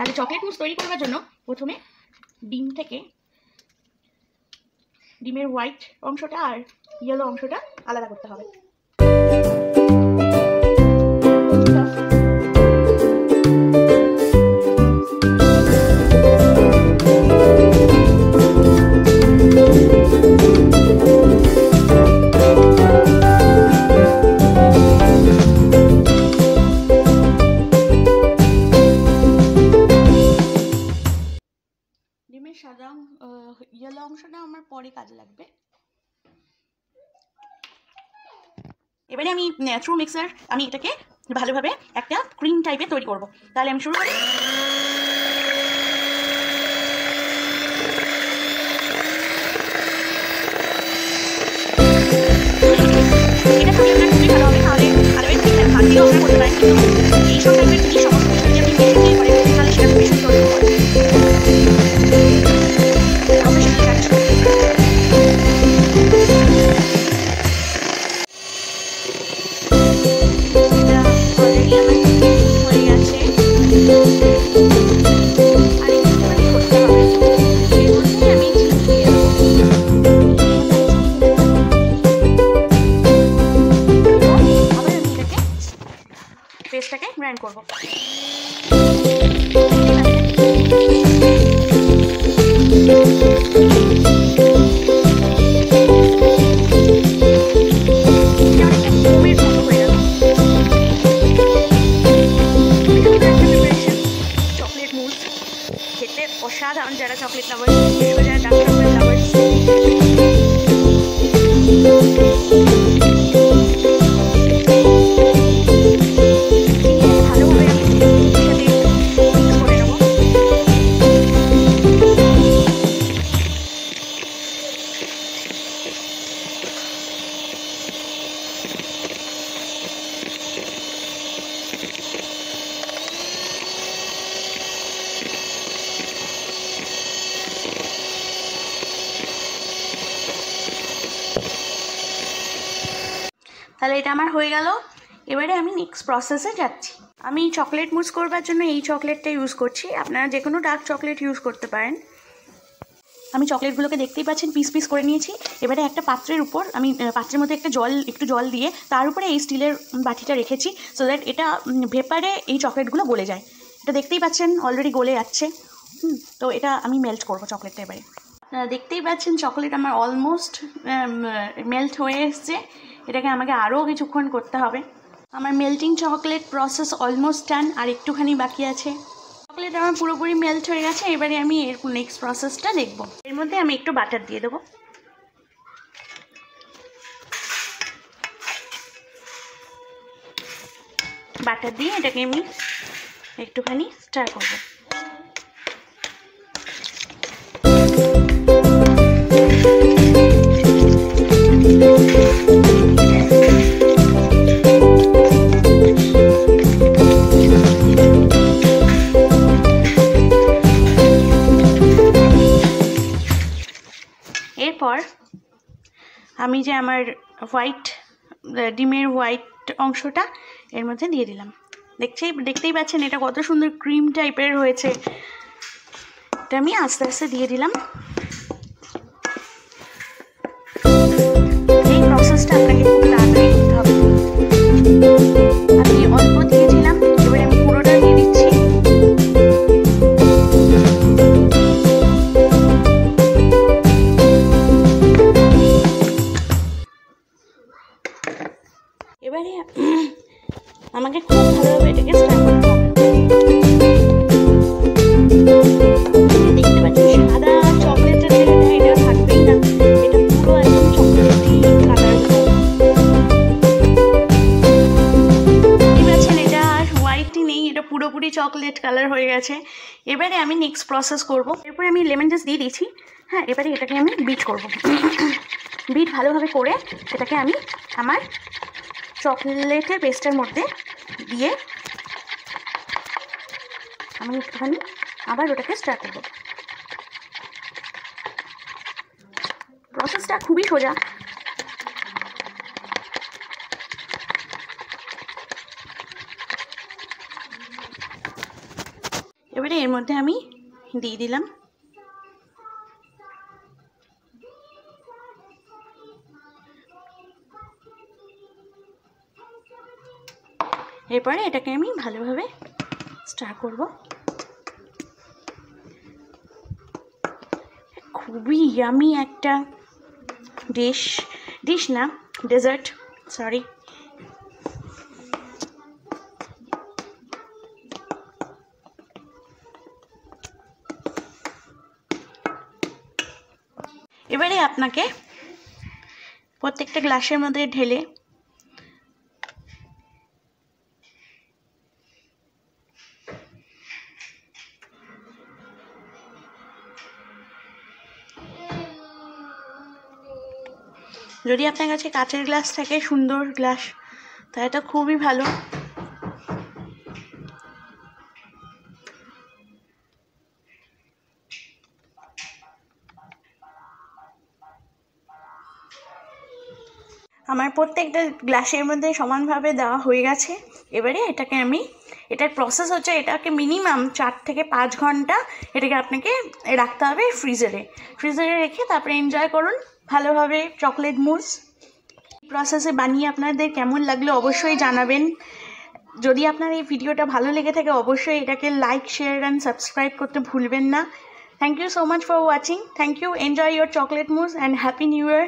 তাহলে চকলেট মুস তৈরি করার জন্য প্রথমে ডিম থেকে ডিমের হোয়াইট অংশটা আর ইয়েলো অংশটা আলাদা করতে হবে। ডিমের সাদা ইয়েলো অংশটা আমার পরে কাজে লাগবে। এবারে আমি থ্রু মিক্সার আমি এটাকে ভালোভাবে একটা ক্রিম টাইপের তৈরি করব। তাহলে আমি শুরু করি। এটা খুবই ভালো হবে, তাহলে ভালো ভাত দিয়েও আমরা করতে পারি, কিন্তু এই সব টাইপের জিনিস সমস্ত কিছু যদি আপনি মেশিন দিয়ে করেন তাহলে সেটা খুবই সুন্দর হবে। পেস্টটাকে গ্রাইন্ড করব। চকলেট মুস খেতে অসাধারণ, যারা চকলেট লাভার্স, বিশেষ করে যারা ডার্ক চকলেট লাভার্স। তাহলে এটা আমার হয়ে গেল। এবারে আমি নেক্সট প্রসেসে যাচ্ছি। আমি চকলেট মুস করবার জন্য এই চকলেটটা ইউজ করছি, আপনারা যে কোনো ডার্ক চকলেট ইউজ করতে পারেন। আমি চকলেটগুলোকে দেখতেই পাচ্ছেন পিস পিস করে নিয়েছি। এবারে একটা পাত্রের উপর আমি পাত্রের মধ্যে একটু জল দিয়ে তার উপরে এই স্টিলের বাটিটা রেখেছি, সো দ্যাট এটা ভেপারে এই চকলেটগুলো গলে যায়। এটা দেখতেই পাচ্ছেন অলরেডি গলে যাচ্ছে। তো এটা আমি মেল্ট করবো চকলেটটা। এবারে দেখতেই পাচ্ছেন চকলেট আমার অলমোস্ট মেল্ট হয়ে এসছে। এটাকে আমাকে আরও কিছুক্ষণ করতে হবে। আমার melting chocolate process almost done, আর একটুখানি বাকি আছে। চকলেট আমার পুরোপুরি মেল্ট হয়ে গেছে। এবারে আমি এর নেক্সট প্রসেসটা দেখব। এর মধ্যে আমি একটু বাটার দিয়ে দেবো। বাটার দিয়ে এটাকে আমি একটুখানি স্টার করবো। এরপর আমি যে আমার ডিমের হোয়াইট অংশটা এর মধ্যে দিয়ে দিলাম। দেখতেই পাচ্ছেন এটা কত সুন্দর ক্রিম টাইপের হয়েছে। এটা আমি আস্তে আস্তে দিয়ে দিলাম। এই প্রসেসটা আপনাকে খুব তাড়াতাড়ি করতে হবে। আমি অল্প দিয়েছিলাম, এবারে আমি পুরোটা দিয়ে দিচ্ছি। এবারে আমাকে খুব ভালোভাবে এটাকে স্টার করতে হবে। দেখতে পাচ্ছি সাদা চকলেটের যেটা এটা থাকবেই না, এটা পুরো একদম চকলেটি কালার। দেখতে পাচ্ছেন এটা আর হোয়াইটই নেই, এটা পুরোপুরি চকলেট কালার হয়ে গেছে। এবারে আমি নেক্সট প্রসেস করব। এরপরে আমি লেমন জুস দিয়ে দিয়েছি। হ্যাঁ, এবারে এটাকে আমি বিট করব। বিট ভালোভাবে করে এটাকে আমি আমার চকলেটের পেস্টের মধ্যে দিয়ে আমি একটুখানি আবার ওটাকে স্টার্ট করব। প্রসেসটা খুবই সোজা। এবারে এর মধ্যে আমি দিয়ে দিলাম এরপরে এটাকে আমি ভালোভাবে স্টার করব। খুবই ইয়ামি একটা ডিশ না, ডেজার্ট, সরি। এবারে আপনাকে প্রত্যেকটা গ্লাসের মধ্যে ঢেলে যদি আপনার কাছে কাচের গ্লাস থাকে, সুন্দর গ্লাস, তাহলে এটা খুবই ভালো। আমার প্রত্যেকটা গ্লাসের মধ্যে সমানভাবে দেওয়া হয়ে গেছে। এবারে এটাকে এটার প্রসেস হচ্ছে, এটাকে মিনিমাম 4 থেকে 5 ঘন্টা এটাকে আপনাকে রাখতে হবে ফ্রিজারে রেখে তারপরে এনজয় করুন ভালোভাবে চকলেট মুস। প্রসেসে বানিয়ে আপনাদের কেমন লাগলো অবশ্যই জানাবেন। যদি আপনার এই ভিডিওটা ভালো লেগে থাকে অবশ্যই এটাকে লাইক, শেয়ার অ্যান্ড সাবস্ক্রাইব করতে ভুলবেন না। Thank you so much for watching. Thank you. Enjoy your chocolate mousse and happy new year.